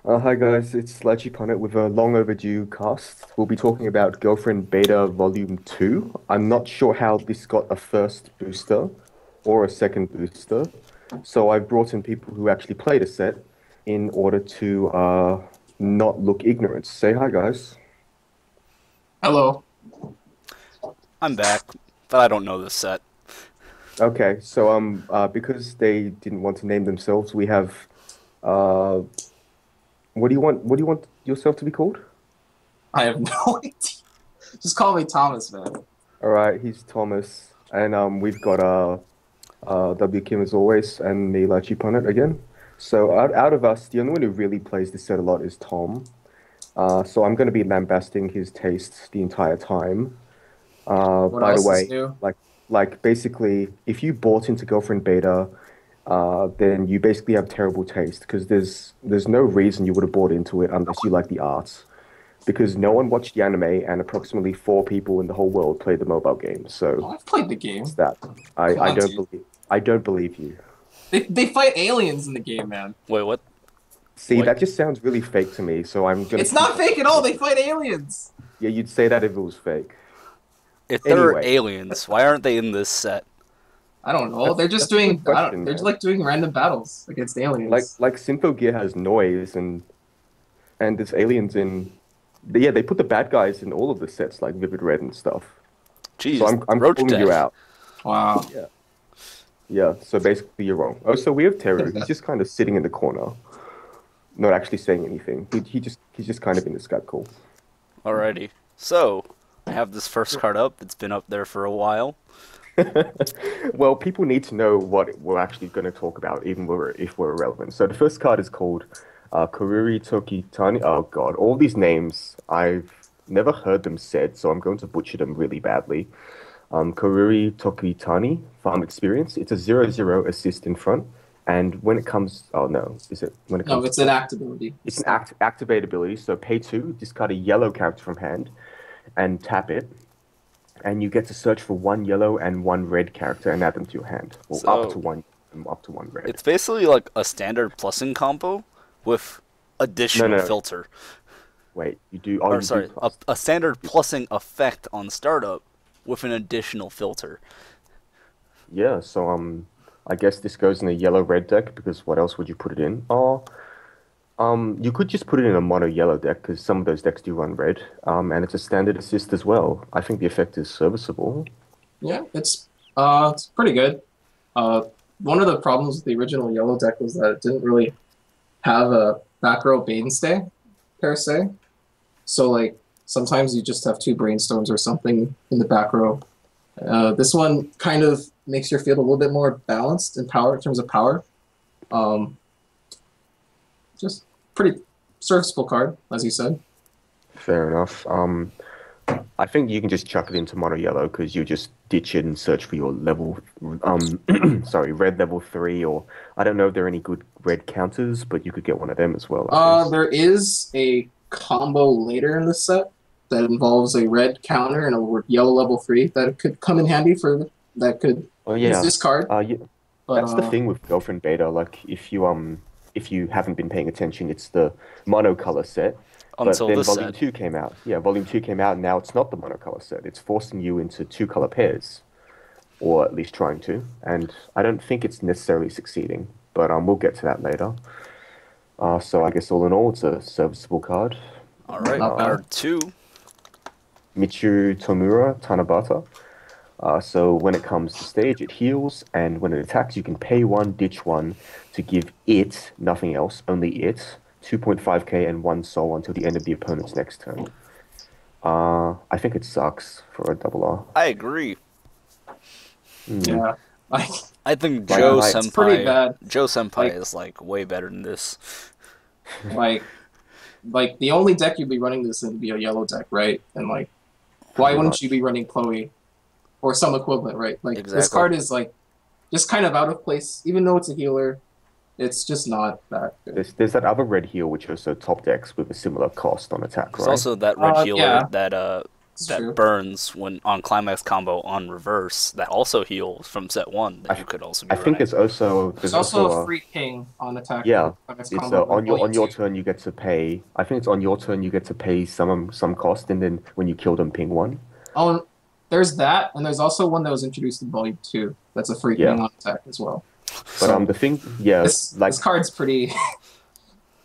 Hi guys, it's lycheepunnet with a long overdue cast. We'll be talking about Girlfriend Beta Volume 2. I'm not sure how this got a first booster or a second booster, so I've brought in people who actually played a set in order to not look ignorant. Say hi guys. Hello. I'm back, but I don't know this set. Okay, so because they didn't want to name themselves, we have uh what do you want yourself to be called? I have no idea. Just call me Thomas, man. All right, he's Thomas, and we've got wkim as always, and me, like cheap on it again. So out of us, the only one who really plays this set a lot is Tom. So I'm going to be lambasting his tastes the entire time. What By the else is way, new? like basically, if you bought into Girlfriend Beta, then you basically have terrible taste because there's no reason you would have bought into it unless you like the art. Because no one watched the anime, and approximately four people in the whole world played the mobile game. Oh, So I've played the it's game. that. I, Come I on, don't dude. believe I don't believe you. They fight aliens in the game, man. Wait, what? See, What? that just sounds really fake to me, so I'm gonna It's keep not my fake at all. opinion. They fight aliens. Yeah, you'd say that if it was fake. If there are Anyway, aliens, why aren't they in this set? I don't know. They're just that's a good doing. I don't. question, They're just man. like doing random battles against Like aliens. like Syntho Gear has noise and there's aliens in yeah, they put the bad guys in all of the sets like Vivid Red and stuff. So Jeez, I'm roach calling you death. out. Wow. Yeah. Yeah, so basically you're wrong. Oh, so we have Teru. He's just kind of sitting in the corner, not actually saying anything. He's just kind of in the Skype call. Alrighty. So, I have this first card up. It's been up there for a while. Well, people need to know what we're actually going to talk about, even if we're irrelevant. So the first card is called Karuri Tokitani. Oh God, all these names I've never heard them said, so I'm going to butcher them really badly. Karuri Tokitani, Farm Experience. It's a 0/0 assist in front, and when it comes, oh no, is it when it No, comes to it's an play? act ability. It's It's an activate ability. So pay two, discard a yellow character from hand, and tap it and you get to search for one yellow and one red character and add them to your hand, or So, up to one red. it's basically like a standard plussing combo with No, additional no, no. filter. Wait, you do. Oh, Or, you do sorry, a, plus. a standard plussing effect on startup with an additional filter. Yeah. So I guess this goes in a yellow red deck because what else would you put it in? Oh, you could just put it in a mono yellow deck because some of those decks do run red. And it's a standard assist as well. I think the effect is serviceable. yeah. It's pretty good. Uh, One of the problems with the original yellow deck was that it didn't really have a back row mainstay per se. So like sometimes you just have two brainstorms or something in the back row. This one kind of makes your field a little bit more balanced in power in terms of power. Um, just pretty serviceable card, as you said. Fair enough. I think you can just chuck it into mono yellow because you just ditch it and search for your level, sorry, red level three, or I don't know if there are any good red counters, but you could get one of them as well, I guess. There is a combo later in the set that involves a red counter and a yellow level three that could come in handy for that could Oh use yeah, this card. yeah, But that's the thing with Girlfriend Beta. Like if you haven't been paying attention, it's the monocolor set. But Until then this Volume set. 2 came out. Yeah, Volume 2 came out, and now it's not the monocolor set. It's forcing you into two color pairs, or at least trying to. And I don't think it's necessarily succeeding, but we'll get to that later. So I guess all in all, it's a serviceable card. Alright, not bad. card 2. Michiru Tomura Tanabata. So when it comes to stage, it heals, and when it attacks, you can pay one, ditch one to give it, nothing else, only it, 2.5k and one soul until the end of the opponent's next turn. I think it sucks for a double R. I agree. Hmm. Yeah, like I think Like, Joe like, it's pretty Senpai, bad. Joe Senpai Like is like way better than this. like like the only deck you'd be running this in would be a yellow deck, right? And like why pretty wouldn't you be much. running Chloe or some equivalent, right? Like this Exactly. card is like just kind of out of place, even though it's a healer. It's just not that good. There's that other red heal which also top decks with a similar cost on attack, There's right? also that red healer Yeah, that that true. burns when on climax combo on reverse that also heals from set 1 that you could also be I think running. There's also a free ping on attack. yeah, Climax it's combo with on your volume 2. turn you get to pay. I think it's on your turn you get to pay some cost, and then when you kill them, ping one. Oh, there's that, and there's also one that was introduced in Volume 2. That's a free Yeah. ping on attack as well. But So the thing, yeah, like this card's pretty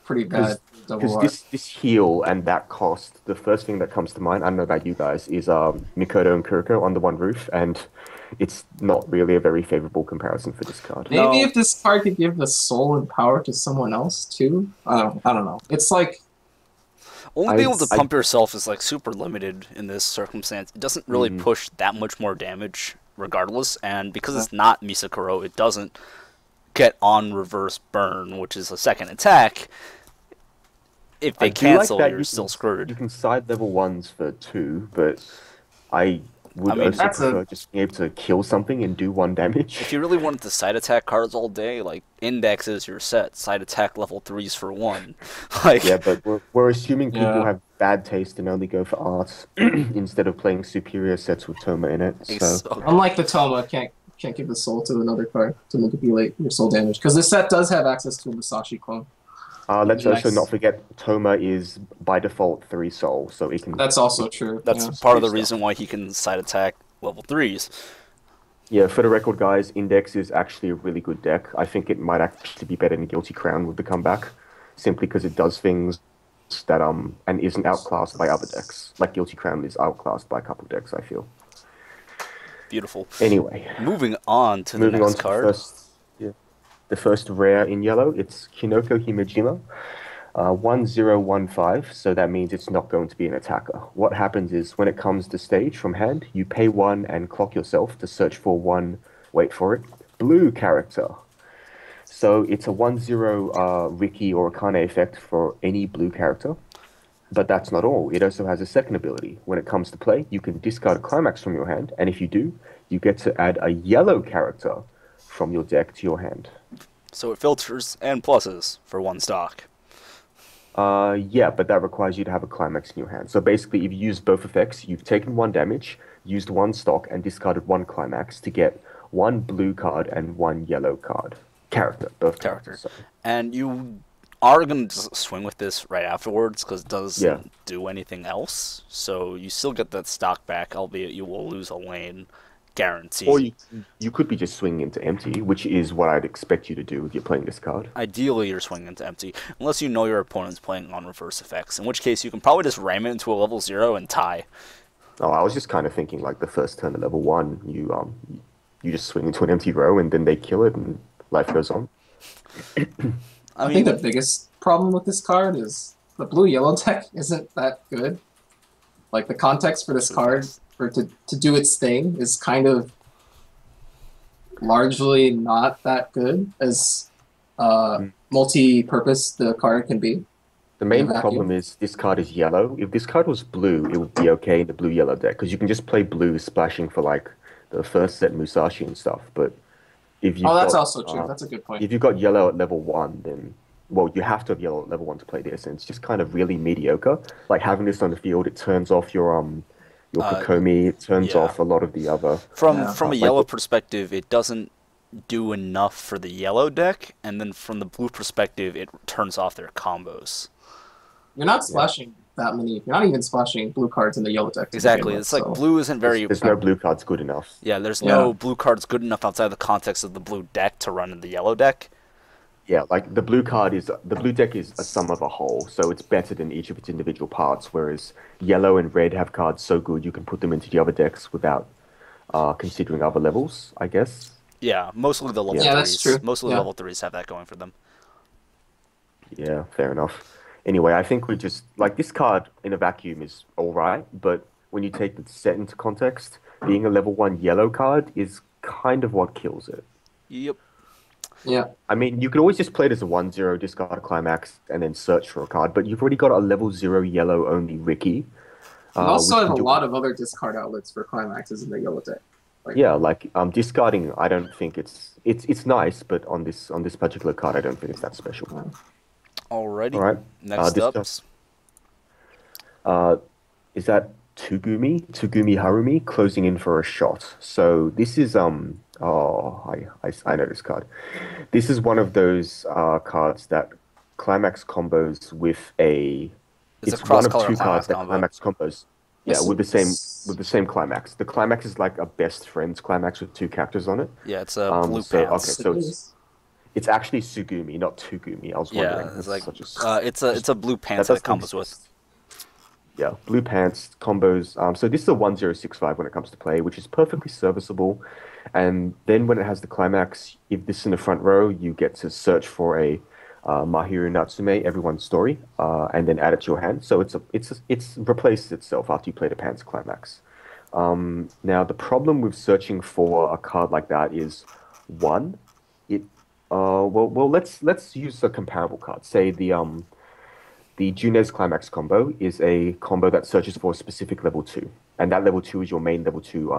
bad. Double because R. this heal and that cost, the first thing that comes to mind, I don't know about you guys, is Mikoto and Kuriko on the one roof, and it's not really a very favorable comparison for this card. No. Maybe if this card could give the soul and power to someone else too. I don't know. It's like Only being able to pump yourself is like super limited in this circumstance. It doesn't really push that much more damage regardless, and because it's not Misakuro, it doesn't get on reverse burn, which is a second attack. If they cancel, you're still screwed. You can side level ones for 2, but I would also prefer just being able to kill something and do 1 damage. If you really wanted to side attack cards all day, like Index is your set, side attack level 3s for 1. Like yeah, but we're assuming people have bad taste and only go for art instead of playing superior sets with Toma in it. So unlike the Toma, can't give the soul to another card to manipulate your soul damage because this set does have access to a Musashi clone. Let's also not forget Toma is by default 3 soul, so it can. That's also true. That's part of the reason why he can side attack level 3s. Yeah, for the record, guys, Index is actually a really good deck. I think it might actually be better than Guilty Crown with the comeback, simply because it does things that and isn't outclassed by other decks. Like Guilty Crown is outclassed by a couple decks, I feel. Beautiful. Anyway, moving on to the next card. The first rare in yellow, it's Kinoko Himejima, 1015, so that means it's not going to be an attacker. What happens is, when it comes to stage from hand, you pay 1 and clock yourself to search for 1, wait for it, blue character. So it's a 1/0 Riki or Akane effect for any blue character. But that's not all. It also has a second ability. When it comes to play, you can discard a climax from your hand, and if you do, you get to add a yellow character from your deck to your hand. So it filters and pluses for 1 stock. Yeah, but that requires you to have a climax in your hand. So basically, if you use both effects, you've taken 1 damage, used 1 stock, and discarded 1 climax to get 1 blue card and 1 yellow card. Both characters. And you are going to just swing with this right afterwards, because it doesn't do anything else. So you still get that stock back, albeit you will lose a lane. Guaranteed. Or you could be just swinging into empty, which is what I'd expect you to do if you're playing this card. Ideally, you're swinging into empty, unless you know your opponent's playing on reverse effects, in which case you can probably just ram it into a level 0 and tie. Oh, I was just kind of thinking like the first turn of level 1, you just swing into an empty row and then they kill it and life goes on. I think the biggest problem with this card is the blue-yellow deck isn't that good. Like, the context for this card to do its thing is kind of largely not that good as multi-purpose the card can be. The main problem is this card is yellow. If this card was blue, it would be okay in the blue-yellow deck, because you can just play blue splashing for like the first set Musashi and stuff. But if you that's also true. That's a good point. If you got yellow at level 1, then you have to have yellow at level 1 to play this, and it's just kind of really mediocre. Like having this on the field, it turns off your Kokomi, it turns off a lot of the other. From a yellow perspective, it doesn't do enough for the yellow deck, and then from the blue perspective, it turns off their combos. You're not splashing that many. You're not even splashing blue cards in the yellow deck. Exactly. It's like blue isn't very. There's no blue cards good enough. Yeah, there's no blue cards good enough outside the context of the blue deck to run in the yellow deck. Yeah, like the blue deck is a sum of a whole, so it's better than each of its individual parts, whereas yellow and red have cards so good you can put them into the other decks without considering other levels, I guess. Yeah, mostly the level 3s. That's true. Mostly the level 3s have that going for them. Yeah, fair enough. Anyway, I think we just, like, this card in a vacuum is alright, but when you take the set into context, being a level 1 yellow card is kind of what kills it. Yep. Yeah. I mean, you could always just play it as a 1/0, discard a climax, and then search for a card, but you've already got a level 0 yellow only Riki. You also have a lot of other discard outlets for climaxes in the yellow deck. Discarding, I don't think it's nice, but on this particular card, I don't think it's that special. Alrighty. All right. Next up. Is that Tugumi Harumi, closing in for a shot. So this is I know this card. This is one of those cards that climax combos with a. It's a It's one of cross-color two cards climax that combo. climax combos. Yeah, Yes, with the same climax. The climax is like a best friends climax with two characters on it. Yeah, it's a blue So okay, pants. it so is. it's actually Sugumi, not Tugumi. I was wondering. Yeah, it's That's like such a it's a blue that pants that it doesn't combos with. exist. Yeah, blue pants combos. So this is a 1065 when it comes to play, which is perfectly serviceable. And then when it has the climax, if this is in the front row, you get to search for a Mahiru Natsume, everyone's story, and then add it to your hand. So it's replaced itself after you play the pants climax. Now the problem with searching for a card like that is one, it let's use a comparable card. Say the Junez Climax combo is a combo that searches for a specific level 2, and that level 2 is your main level 2,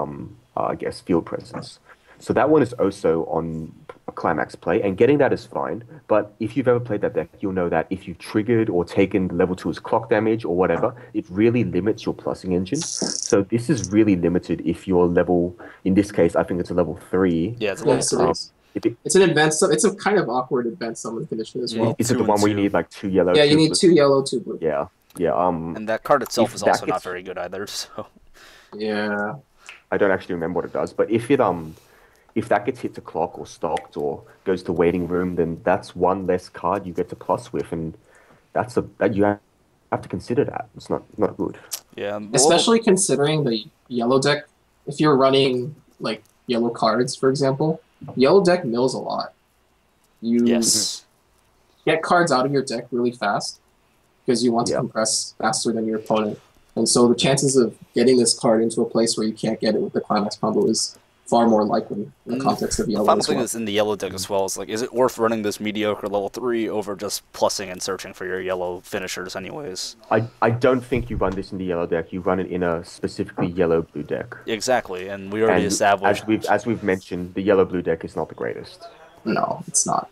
I guess, field presence. So that one is also on a Climax play, and getting that is fine, but if you've ever played that deck, you'll know that if you've triggered or taken level 2's clock damage or whatever, it really limits your plussing engine. So this is really limited if you're level, in this case, I think it's a level 3. Yeah, it's a level Yes, it three. is. If it, It's an advanced. It's a kind of awkward advanced summon condition as You well. need is it two the and one where you two. need like 2 yellow, Yeah, you 2 need blue? 2 yellow, 2 blue. Yeah, yeah. And that card itself If is that also not gets very good either. So Yeah. I don't actually remember what it does, but if that gets hit to clock or stocked or goes to waiting room, then that's one less card you get to plus with, and that you have to consider that. It's not good. yeah, well, Especially considering the yellow deck. If you're running like yellow cards, for example, yellow deck mills a lot. You yes. get cards out of your deck really fast because you want to Yeah. compress faster than your opponent. And so the chances of getting this card into a place where you can't get it with the climax combo is far more likely in the context of The yellow final as thing well. is in the yellow deck as well. Is like, is it worth running this mediocre level 3 over just plussing and searching for your yellow finishers, anyways? I don't think you run this in the yellow deck. You run it in a specifically yellow blue deck. Exactly, and we already And established. as we've mentioned, the yellow blue deck is not the greatest. No, it's not.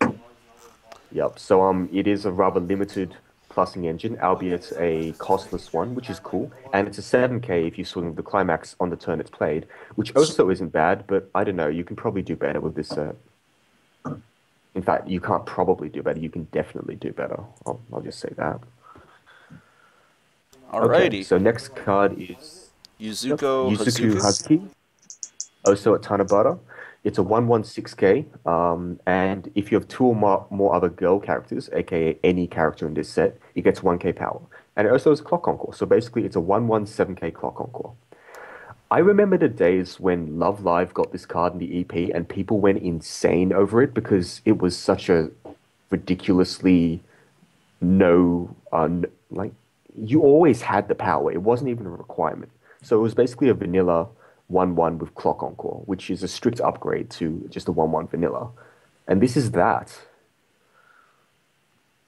Yep. So it is a rather limited plussing engine, albeit a costless one, which is cool. And it's a 7k if you swing the climax on the turn it's played, which also isn't bad, but I don't know, you can probably do better with this set. In fact, you can't probably do better, you can definitely do better. I'll just say that. Alrighty, Okay, so next card is Yuzuko Yuzuku Hazuki. Hazuki, also at Tanabata. It's a 1/6k, and if you have two or more other girl characters, aka any character in this set, it gets 1k power. And it also has Clock Encore, so basically it's a 1/7k Clock Encore. I remember the days when Love Live got this card in the EP and people went insane over it because it was such a ridiculously no, like, you always had the power. It wasn't even a requirement. So it was basically a vanilla 1/1 with Clock Encore, which is a strict upgrade to just a 1/1 vanilla. And this is that.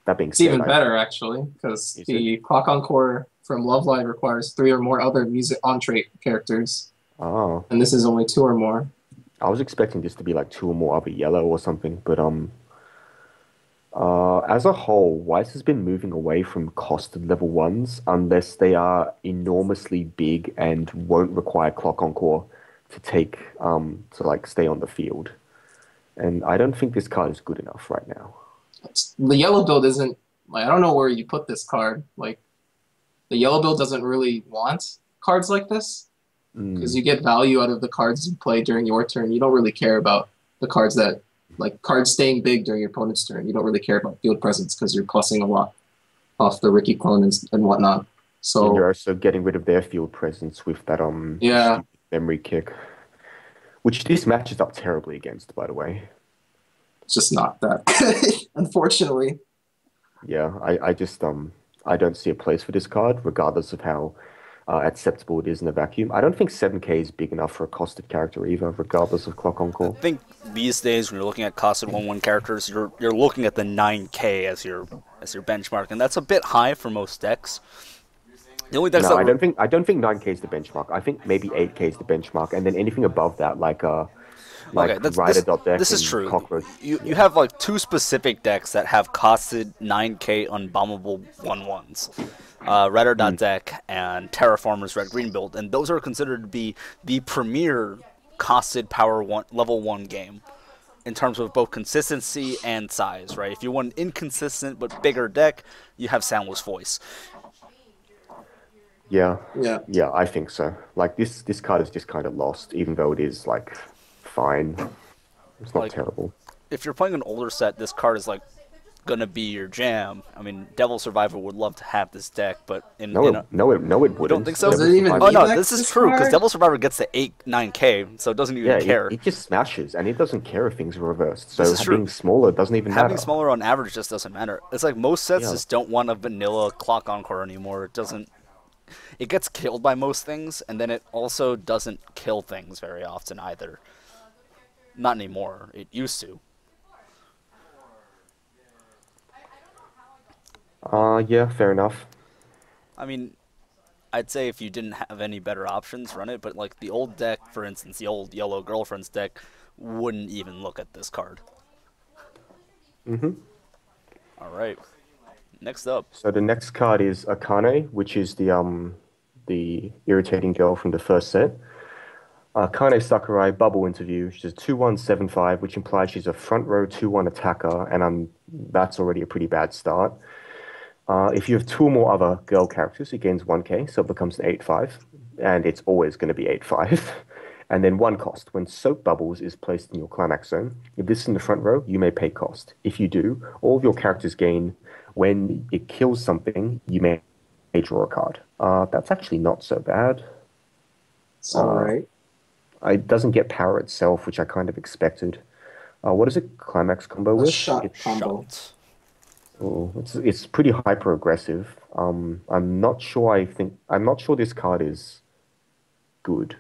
That being It's said, even better actually, because Is the Clock Encore from Love Live requires 3 or more other music on trait characters, oh, and this is only 2 or more. I was expecting this to be like 2 or more other yellow or something, but as a whole, Weiss has been moving away from costed level 1s unless they are enormously big and won't require Clock Encore to take to like stay on the field. And I don't think this card is good enough right now. The yellow build isn't like, I don't know where you put this card. Like the yellow build doesn't really want cards like this because you get value out of the cards you play during your turn. You don't really care about the cards that like cards staying big during your opponent's turn. You don't really care about field presence because you're plussing a lot off the Ricky clone and whatnot. And So you're also getting rid of their field presence with that yeah, stupid memory kick, which this matches up terribly against, by the way. it's just not that good, unfortunately. Yeah, I just I don't see a place for this card, regardless of how acceptable it is in a vacuum. I don't think 7k is big enough for a costed character either, regardless of Clock I Encore. think these days when you're looking at costed 1/1 characters, you're looking at the 9k as your benchmark, and that's a bit high for most decks. The only decks No, that I don't think 9k is the benchmark. I think maybe 8k is the benchmark, and then anything above that, like okay, Rider.deck this is and true. Cockroach. You have like 2 specific decks that have costed 9k unbombable 1/1s. Mm. Deck and Terraformers Red Green build, and those are considered to be the premier costed level 1 game in terms of both consistency and size, right? If you want an inconsistent but bigger deck, you have Soundless Voice. Yeah, Yeah. yeah, I think so. Like this card is just kind of lost, even though it is like fine. It's not Like, terrible. if you're playing an older set, this card is like gonna be your jam. I mean, Devil Survivor would love to have this deck, but No, no, it you don't wouldn't. think so? Does Devil it even Oh Survivor. need no, that this is this true because card? Devil Survivor gets to 8-9K, so it doesn't Yeah, even care. it just smashes, and it doesn't care if things are reversed. This So is true. being smaller doesn't even Having matter. smaller on average just doesn't matter. It's like most sets Yeah. just don't want a vanilla clock encore anymore. It doesn't. It gets killed by most things, and then it also doesn't kill things very often either. Not anymore. It used to. Yeah, fair enough. I mean, I'd say if you didn't have any better options, run it. But like the old deck, for instance, the old Yellow Girlfriend's deck, wouldn't even look at this card. Mm-hmm. All right. Next up. So the next card is Akane, which is the irritating girl from the first set. Kane Sakurai Bubble Interview. She's a 2-1-7-5, which implies she's a front row 2-1 attacker, and that's already a pretty bad start. If you have two or more other girl characters, it gains 1k, so it becomes an 8-5, and it's always going to be 8-5. And then one cost. When Soap Bubbles is placed in your climax zone, if this is in the front row, you may pay cost. If you do, all of your characters gain. When it kills something, you may draw a card. That's actually not so bad. It's alright. It doesn't get power itself, which I kind of expected. What is it climax combo A with? shot combo. Shot. Oh, it's pretty hyper aggressive. I'm not sure. I'm not sure this card is good.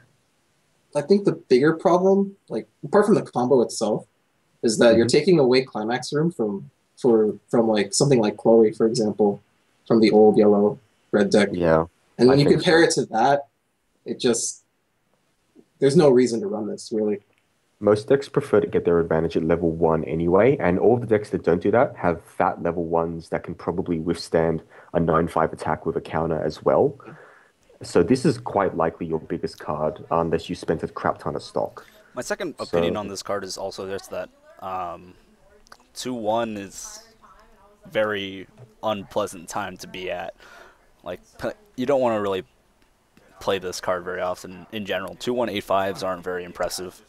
I think the bigger problem, like apart from the combo itself, is that you're Mhm. taking away climax room from like something like Chloe, for example, from the old yellow red deck. Yeah, And when I you think compare so. it to that, it just there's no reason to run this really. Most decks prefer to get their advantage at level 1 anyway, and all the decks that don't do that have fat level 1s that can probably withstand a 9-5 attack with a counter as well. So this is quite likely your biggest card unless you spent a crap ton of stock. My second opinion So on this card is also just that 2-1 is very unpleasant time to be at. Like, you don't want to really play this card very often in general. 2-1 8-5s aren't very impressive.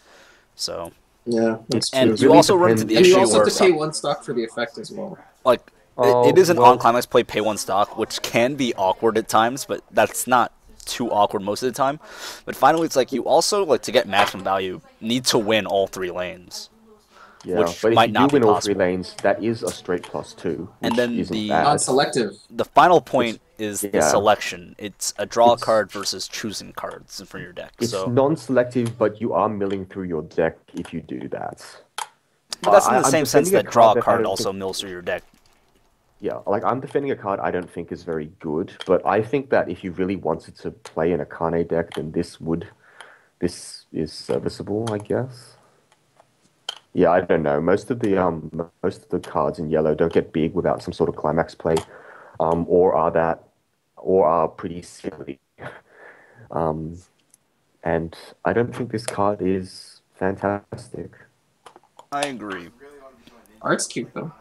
So, Yeah, that's and true. you really also run into depends. the And you issue also where have to pay one stock for the effect as well. like Oh, it is an well, on climax play pay one stock, which can be awkward at times, but that's not too awkward most of the time. But finally, it's like you also like to get maximum value need to win all three lanes, yeah, which but if might you do not be win all three possible. lanes, that is a straight +2, And which then isn't the bad. Non-selective. the final It's point is the yeah, selection. It's a draw it's card versus choosing cards for your deck. it's So, non-selective, but you are milling through your deck if you do that. but that's in the I'm same sense defending a that draw card that I card don't also think. mills through your deck. Yeah, like I'm defending a card I don't think is very good, but I think that if you really wanted to play an Akane deck, then this is serviceable, I guess. Yeah, I don't know. Most of the cards in yellow don't get big without some sort of climax play, or are pretty silly. Um, and I don't think this card is fantastic. I agree. Art's cute though.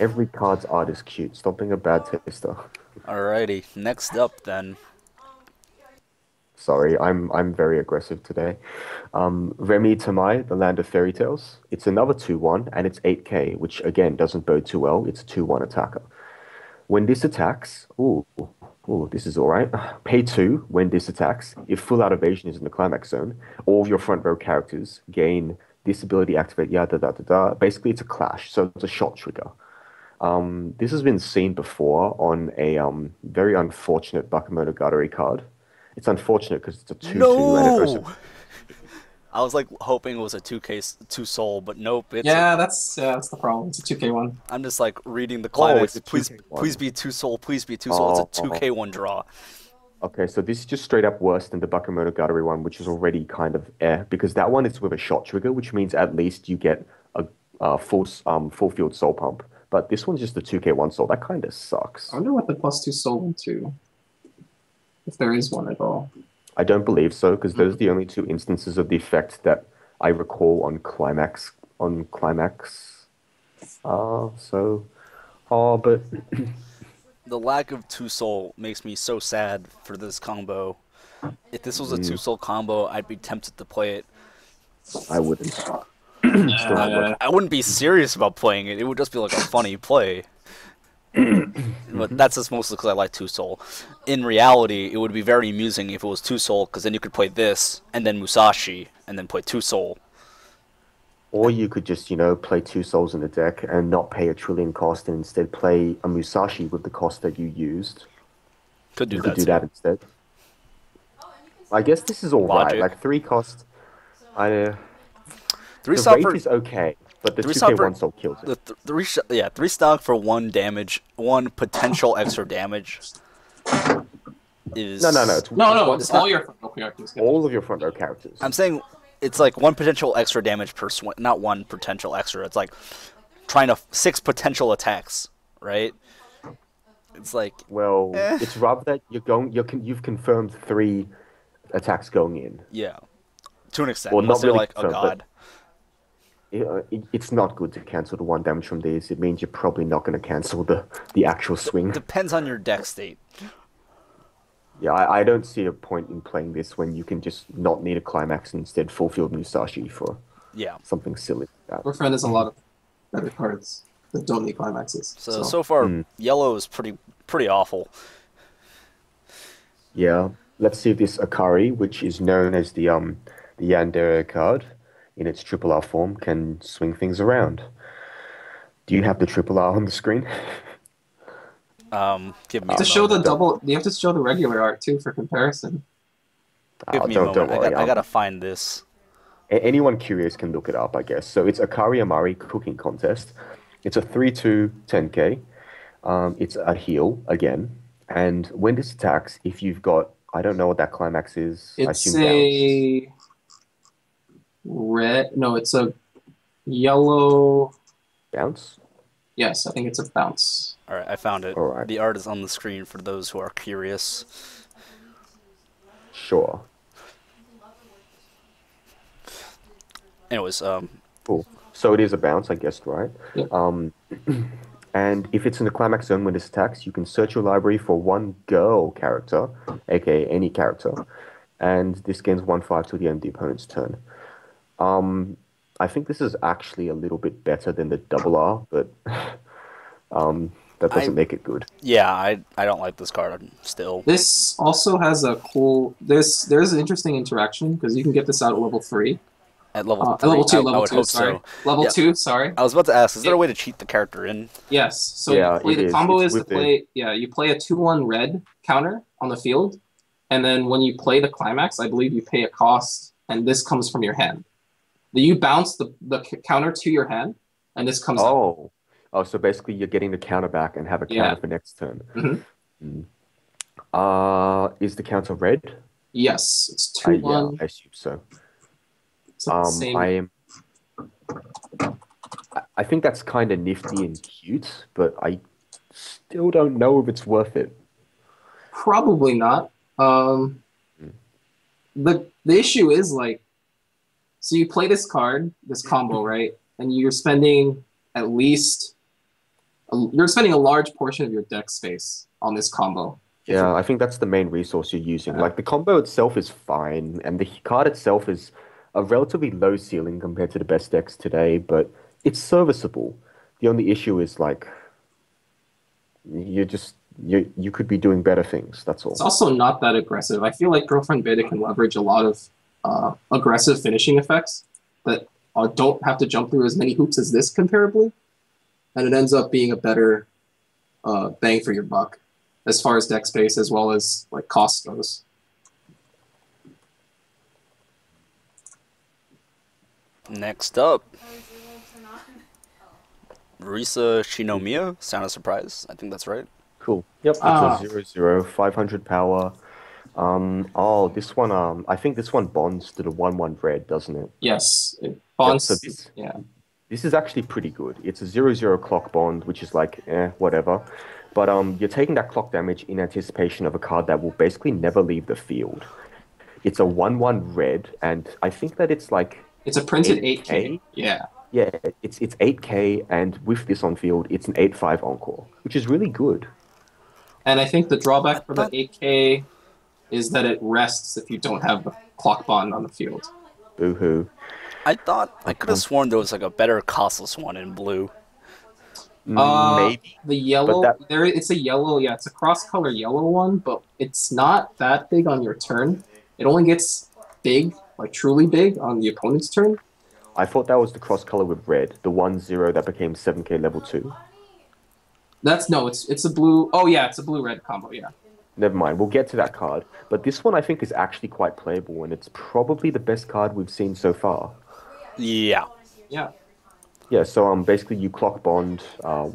Every card's art is cute. Stop being a bad taster. Alrighty, next up then. Sorry, I'm very aggressive today. Remy Tamai, The Land of Fairy Tales. It's another 2-1 and it's 8k, which again doesn't bode too well. It's a 2-1 attacker. When this attacks, this is all right. Pay 2 when this attacks. If full out evasion is in the climax zone, all of your front row characters gain this ability activate, yada da da da. Basically, it's a clash, so it's a shot trigger. This has been seen before on a very unfortunate Bakemonogatari card. It's unfortunate because it's a 2-2 and it also No! I was like hoping it was a 2K 2 soul, but nope. That's the problem. It's a 2K one. I'm just like reading the oh, it's climax. a Please 2k1. please be 2 soul. Please be 2 soul. It's a Oh, 2K1 draw. okay, so this is just straight up worse than the Bakemonogatari one, which is already kind of because that one is with a shot trigger, which means at least you get a full field soul pump. but this one's just a 2k1 soul. That kind of sucks. I wonder what the +2 soul went to, if there is one at all. I don't believe so, because those are the only two instances of the effect that I recall on Climax. But The lack of 2 soul makes me so sad for this combo. If this was a 2 soul combo, I'd be tempted to play it. I wouldn't. I wouldn't be serious about playing it. It would just be like a funny play. But that's just mostly because I like 2 soul. In reality, it would be very amusing if it was 2 soul, because then you could play this and then Musashi and then play 2 soul. Or you could just, play 2 souls in the deck and not pay a trillion cost and instead play a Musashi with the cost that you used. Could do you that. Could do that instead. I guess this is all right. Like 3 cost. The rate is okay, but the 2k1 soul kills it. The 3 stock for 1 damage, 1 potential extra damage. Is no. It's all your front row characters. All of your front row characters. I'm saying it's like 1 potential extra damage per swing, not 1 potential extra. It's like trying to 6 potential attacks, right? It's like it's rather that you've confirmed 3 attacks going in. Yeah, to an extent. Well, not really like a god. It's not good to cancel the 1 damage from these. It means you're probably not going to cancel the actual swing. Depends on your deck state. Yeah, I don't see a point in playing this when you can just not need a climax and instead full field Musashi for something silly like that. Our friend has a lot of better cards that don't need climaxes. So far, yellow is pretty awful. Yeah, let's see if this Akari, which is known as the Yandere card, in its triple R form, can swing things around. Do you have the triple R on the screen? Give me to show the double. You have to show the regular art too for comparison. Give me a moment. I gotta find this. Anyone curious can look it up, I guess. So it's Akari Amari Cooking Contest. It's a 3/2 10k. It's a heal again, and when this attacks, if you've got, I don't know what that climax is. It's a red. No, it's a yellow bounce. Yes, I think it's a bounce. All right, I found it. All right. The art is on the screen for those who are curious. Sure. Anyways, cool. So it is a bounce, I guessed, right? Yep. And if it's in the climax zone when this attacks, you can search your library for 1 girl character, aka any character, and this gains 1/5 till the end of the opponent's turn. I think this is actually a little bit better than the double R, but that doesn't make it good. Yeah, I don't like this card still. This also has a cool. There's an interesting interaction because you can get this out at level 3. At level 3, level 2, I level would 2, hope sorry. so. Level 2, sorry. I was about to ask, is there a way to cheat the character in? Yes. So the combo is to play. Yeah, you play a 2/1 red counter on the field, and then when you play the climax, I believe you pay a cost, and this comes from your hand. You bounce the counter to your hand, and this comes out. Oh, so basically you're getting the counter back and have a counter for next turn. Is the counter red? Yes, it's 2/1. Yeah, I assume so. Same. I think that's kind of nifty and cute, but I still don't know if it's worth it. Probably not. The issue is like, so you play this card, this combo, right? And you're spending a large portion of your deck space on this combo. Yeah, I think that's the main resource you're using. Like the combo itself is fine, and the card itself is a relatively low ceiling compared to the best decks today, but it's serviceable. The only issue is like you could be doing better things. That's all. It's also not that aggressive. I feel like Girlfriend Beta can leverage a lot of aggressive finishing effects that don't have to jump through as many hoops as this comparably, and it ends up being a better bang for your buck as far as deck space as well as like cost goes. Next up, Risa Shinomiya, Sound of Surprise. I think that's right. Cool. Yep, it's a 0/0, 500 power. This one, I think this one bonds to the 1/1 red, doesn't it? Yes, it bonds. Yeah, so This is actually pretty good. It's a 0/0 clock bond, which is like, whatever. But you're taking that clock damage in anticipation of a card that will basically never leave the field. It's a 1/1 red, and I think that it's like It's a printed 8K. 8K. Yeah. Yeah, it's 8K, and with this on field, it's an 8/5 encore, which is really good. And I think the I drawback for the thought 8K is that it rests if you don't have the clock bond on the field. Boo-hoo. I could have sworn there was like a better costless one in blue. Maybe. The yellow, But it's a yellow, yeah, it's a cross-color yellow one, but it's not that big on your turn. It only gets big, like truly big, on the opponent's turn. I thought that was the cross color with red, the 1/0 that became 7K level 2. It's a blue. Oh yeah, it's a blue-red combo. Yeah. Never mind, we'll get to that card. But this one I think is actually quite playable, and it's probably the best card we've seen so far. Yeah. Yeah. Yeah, so basically you clock bond,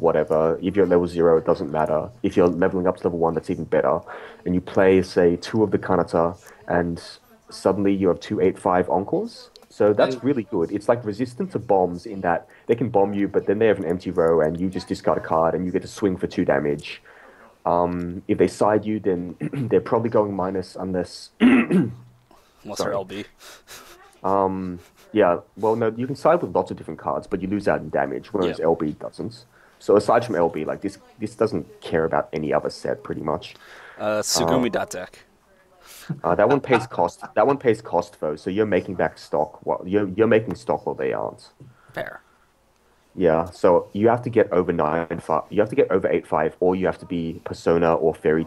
whatever. If you're level 0, it doesn't matter. If you're leveling up to level 1, that's even better. And you play, say, 2 of the Kanata, and suddenly you have 2 8/5 encores. So that's really good. It's like resistant to bombs in that they can bomb you, but then they have an empty row, and you just discard a card, and you get to swing for 2 damage. If they side you, then they're probably going minus unless... Unless they're Sorry. LB. Yeah, well, no, you can side with lots of different cards, but you lose out in damage, whereas Yeah. LB doesn't. So aside from LB, like this doesn't care about any other set, pretty much. Sugumi deck. That one pays cost. That one pays cost though, so you're making back stock. While you're making stock while they aren't. Fair. Yeah, so you have to get over 9/5. You have to get over 8/5, or you have to be Persona or Fairy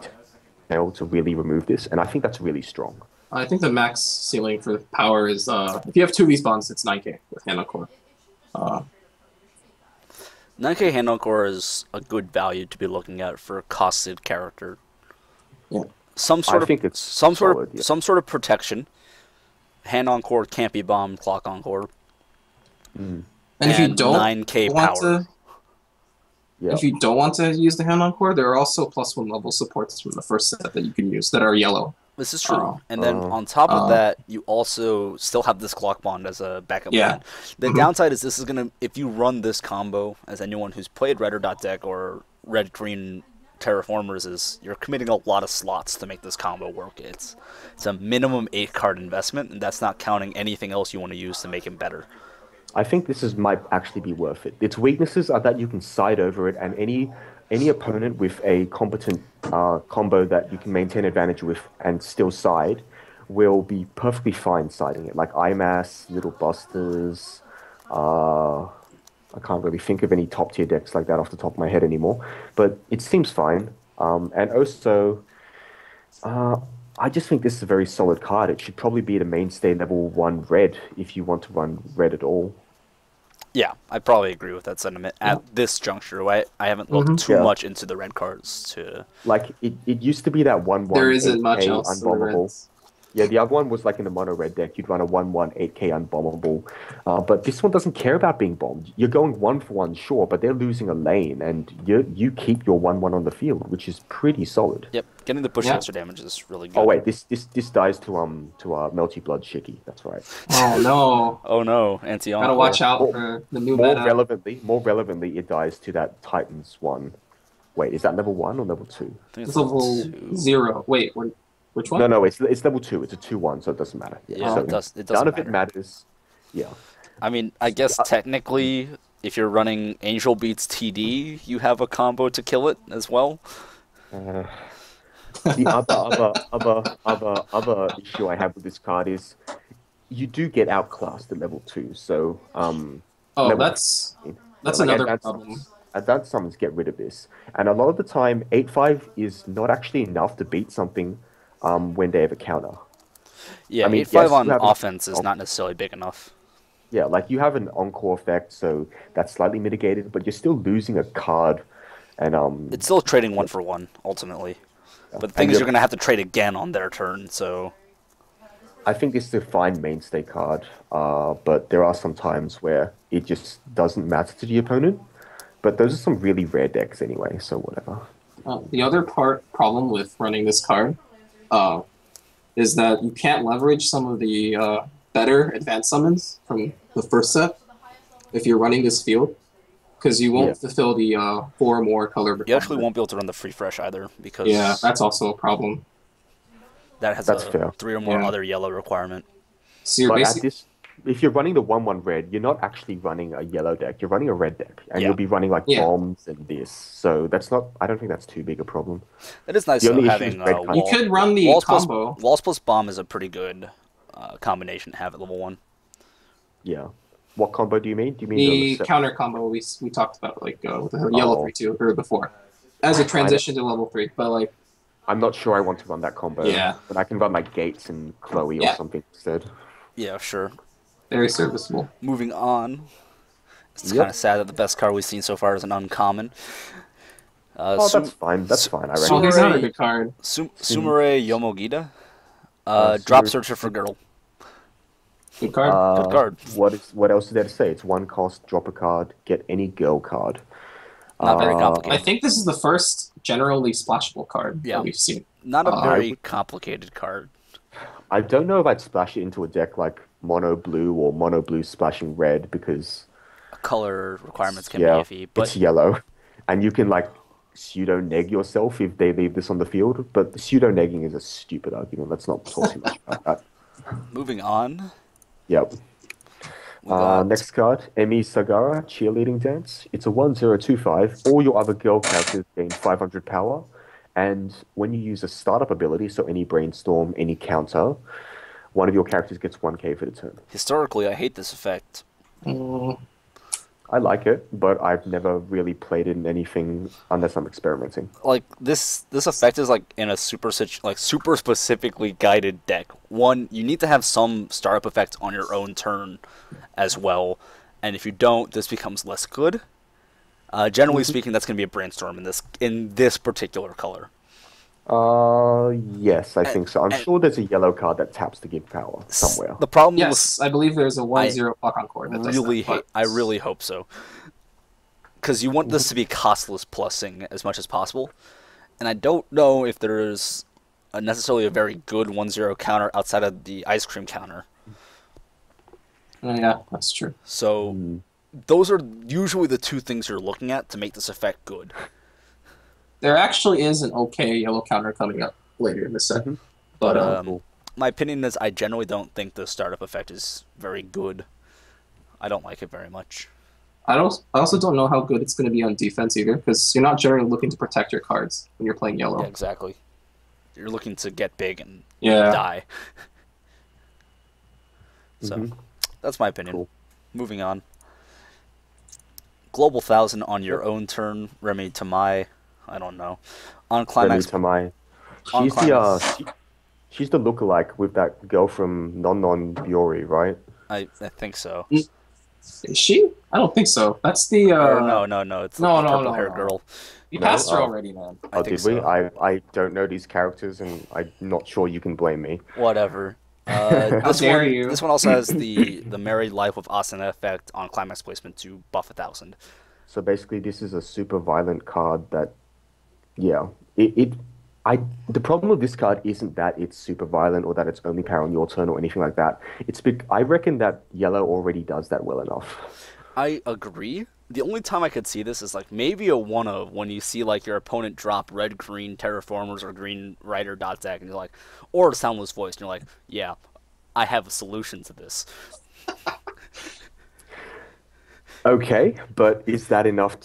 Tail to really remove this, and I think that's really strong. I think the max ceiling for power is if you have 2 of these bonds, it's 9K with Hand on Core. 9K Hand on Core is a good value to be looking at for a costed character. Yeah. Some I think it's solid, yeah. some sort of protection. Hand on Core can't be bombed. Clock on Core. And if you don't 9K want power. to, Yeah. if you don't want to use the Hand on Core, there are also +1 level supports from the first set that you can use that are yellow. This is true. And then on top of that, you also still have this clock bond as a backup plan. The downside is this is going to, if you run this combo, as anyone who's played red or dot deck or red-green terraformers is, you're committing a lot of slots to make this combo work. It's a minimum 8-card investment, and that's not counting anything else you want to use to make him better. I think might actually be worth it. Its weaknesses are that you can side over it, and any opponent with a competent combo that you can maintain advantage with and still side will be perfectly fine siding it. Like IMAS, Little Busters, I can't really think of any top tier decks like that off the top of my head anymore, but it seems fine. And also, I just think this is a very solid card. It should probably be the mainstay level 1 red if you want to run red at all. Yeah, I probably agree with that sentiment at this juncture. Right? I haven't looked too much into the red cards to... Like, it used to be that 1/1 There isn't much 8K else in the unbombable. reds. Yeah, the other one was like in the mono red deck, you'd run a 1/1 8K unbombable. But this one doesn't care about being bombed. You're going 1-for-1, sure, but they're losing a lane, and you keep your 1/1 on the field, which is pretty solid. Yep, getting the push extra damage is really good. Oh wait, this dies to Melty Blood Shiki. That's right. Oh no! Oh no, anti-on. Gotta watch out for the new More meta. relevantly, it dies to that Titans one. Wait, is that level 1 or level 2? I think It's level 0. Wait, which one? No, it's level 2. It's a 2/1, so it doesn't matter. Yeah, so it doesn't none of matter. it matters. Yeah. I mean, I guess technically, if you're running Angel Beats TD, you have a combo to kill it as well. The other issue I have with this card is you do get outclassed at level 2. So That's another problem. Advanced summons get rid of this, and a lot of the time 8/5 is not actually enough to beat something when they have a counter. Yeah, I mean, 8/5 yes, on you have offense is not necessarily big enough. Yeah, like you have an encore effect, so that's slightly mitigated, but you're still losing a card, and It's still trading 1-for-1 ultimately. But the thing is, you're going to have to trade again on their turn, so... I think this is a fine mainstay card, but there are some times where it just doesn't matter to the opponent. But those are some really rare decks anyway, so whatever. The other problem with running this card is that you can't leverage some of the better advanced summons from the first set. if you're running this field, because you won't fulfill the 4 more color requirement. You actually won't be able to run the free fresh either, because yeah, that's also a problem. That has a 3 or more other yellow requirement. So you're basically... if you're running the 1/1 red, you're not actually running a yellow deck. You're running a red deck, and you'll be running like bombs and this. So that's not. I don't think that's too big a problem. It is nice though, having you could run the combo. Walls plus bomb is a pretty good combination to have at level 1. Yeah. What combo do you mean? Do you mean the counter combo we talked about, like with the yellow 3/2 or before, as a transition to level 3? But like, I'm not sure I want to run that combo. Yeah. But I can run like Gates and Chloe or something instead. Yeah, sure. Very serviceable. Moving on. It's kind of sad that the best card we've seen so far is an uncommon. That's fine. That's fine. I reckon. Oh, he's not a good card. Sumire Yomogita. Drop Searcher for Girl. Good card. Good card. What else is there to say? It's 1 cost, drop a card, get any girl card. Not very complicated. I think this is the first generally splashable card that we've seen. Not a very complicated card. I don't know if I'd splash it into a deck like mono blue or mono blue splashing red, because color requirements can be iffy. But it's yellow, and you can like pseudo neg yourself if they leave this on the field. But pseudo negging is a stupid argument. Let's not talk too much about that. Moving on. Yep. Next card, Emi Sagara, Cheerleading Dance. It's a 1/0/2/5. All your other girl characters gain 500 power, and when you use a startup ability, so any brainstorm, any counter, one of your characters gets 1k for the turn. Historically, I hate this effect. I like it, but I've never really played it in anything unless I'm experimenting. Like this effect is like in a super specifically guided deck. One, you need to have some startup effect on your own turn as well, and if you don't, this becomes less good. Generally speaking, that's going to be a brainstorm in this particular color. Yes, I think so. I'm sure there's a yellow card that taps to give power somewhere. The problem I believe there's a 1/0 block on cord that does that. I really hope so. Because you want this to be costless plussing as much as possible. And I don't know if there's necessarily a very good 1/0 counter outside of the ice cream counter. Yeah, that's true. So those are usually the 2 things you're looking at to make this effect good. There actually is an okay yellow counter coming up later in the set. But my opinion is I generally don't think the startup effect is very good. I don't like it very much. I also don't know how good it's going to be on defense either, because you're not generally looking to protect your cards when you're playing yellow. Yeah, exactly. You're looking to get big and die. So that's my opinion. Cool. Moving on. Global 1000 on your own turn. Remy Tamai. I don't know. On Climax. Remy Tamai. She's the lookalike with that girl from Non Biori, right? I think so. Is she? I don't think so. That's the no. It's the purple hair girl. You passed her already, man. Oh, did we? I don't know these characters, and I'm not sure you can blame me. Whatever. This one also has the Married Life with Asana effect on climax placement to buff 1000. So basically, this is a super violent card that, the problem with this card isn't that it's super violent or that it's only power on your turn or anything like that. I reckon that yellow already does that well enough. I agree. The only time I could see this is like maybe a 1/of when you see like your opponent drop red, green terraformers or green rider dot deck, and you're like, or a soundless voice, and you're like, yeah, I have a solution to this. Okay, but is that enough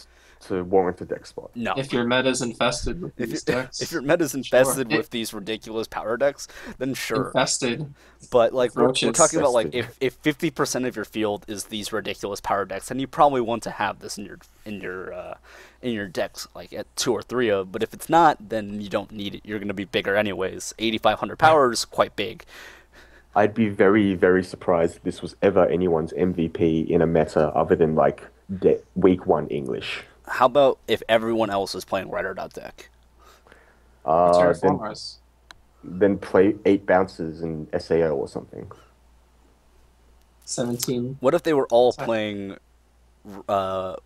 to warrant a deck spot? No. If your meta's infested with these decks. If your meta's infested with these ridiculous power decks, then sure. Infested. But like we're talking about like if 50% of your field is these ridiculous power decks, then you probably want to have this in your decks like at 2 or 3 of. But if it's not, then you don't need it. You're gonna be bigger anyways. 8,500 power is quite big. I'd be very, very surprised if this was ever anyone's MVP in a meta other than like week 1 English. How about if everyone else is playing Rider dot deck? Then play 8 bounces in SAO or something. 17. What if they were all playing red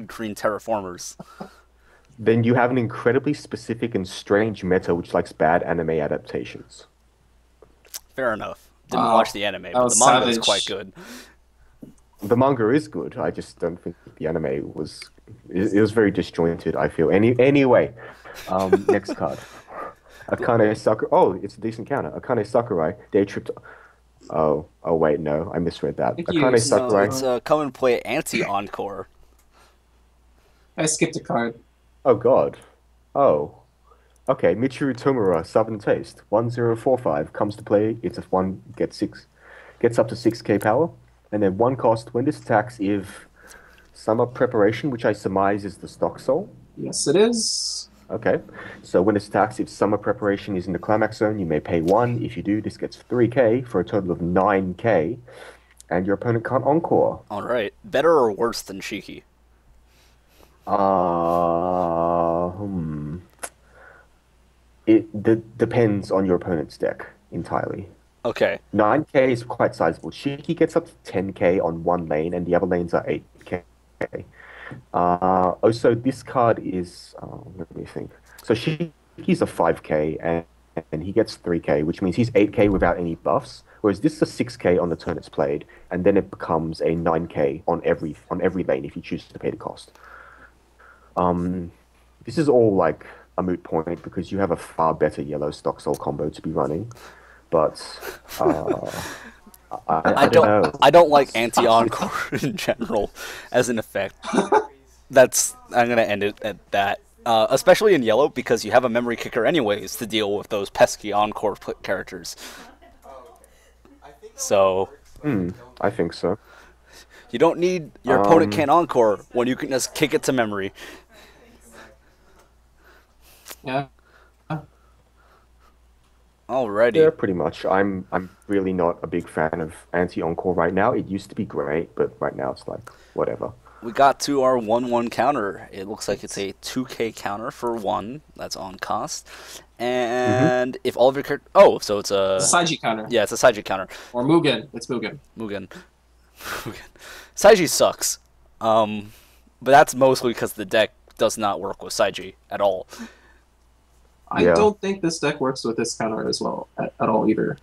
green terraformers? Then you have an incredibly specific and strange meta which likes bad anime adaptations. Fair enough. Didn't watch the anime, but the manga is quite good. The manga is good. I just don't think the anime was. It was very disjointed, I feel. Anyway, next card. Akane Sakurai. Oh, it's a decent counter. Akane Sakurai. Day trip to. Oh wait, no, I misread that. Thank you. Akane No, Sakurai. it's come and play anti-encore. I skipped a card. Oh God. Oh. Okay, Michiru Tomura, Southern Taste. 1045 comes to play. It's a one gets up to 6k power. And then one cost when this attacks if Summer Preparation, which I surmise is the stock soul. Yes, it is. Okay. So when this attacks, if Summer Preparation is in the climax zone, you may pay 1. If you do, this gets 3k for a total of 9k. And your opponent can't encore. Alright. Better or worse than Shiki? It depends on your opponent's deck entirely. Okay. 9k is quite sizable. Shiki gets up to 10k on one lane, and the other lanes are 8k. Also, this card is. Let me think. So Shiki's a 5k, and he gets 3k, which means he's 8k without any buffs. Whereas this is a 6k on the turn it's played, and then it becomes a 9k on every lane if you choose to pay the cost. This is all like a moot point because you have a far better yellow stock soul combo to be running. But I don't know. I don't like anti-encore in general as an effect. I'm gonna end it at that. Especially in yellow because you have a memory kicker anyways to deal with those pesky encore characters. So I think so. you don't need your opponent can't encore when you can just kick it to memory. Yeah. Alrighty. Yeah, pretty much. I'm really not a big fan of anti-encore right now. It used to be great, but right now it's like whatever. We got to our 1/1 counter. It looks like it's a 2k counter for 1. That's on cost. And if all of your characters... Oh, so it's a... Saiji counter. Yeah, it's a Saiji counter. Or Mugen. It's Mugen. Mugen. Saiji sucks. But that's mostly because the deck does not work with Saiji at all. I don't think this deck works with this counter as well at all either.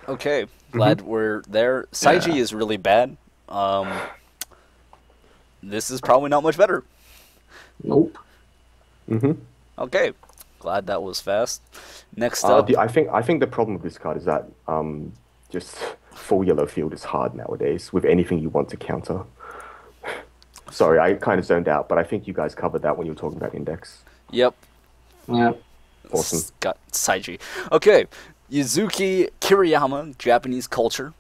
Okay, glad we're there. Saiji is really bad. This is probably not much better. Nope. Okay, glad that was fast. Next up, I think the problem with this card is that just full yellow field is hard nowadays with anything you want to counter. Sorry, I kind of zoned out, but I think you guys covered that when you were talking about index. Yep. Yeah. Awesome. Got Saiji. Okay, Yuzuki Kiriyama, Japanese culture,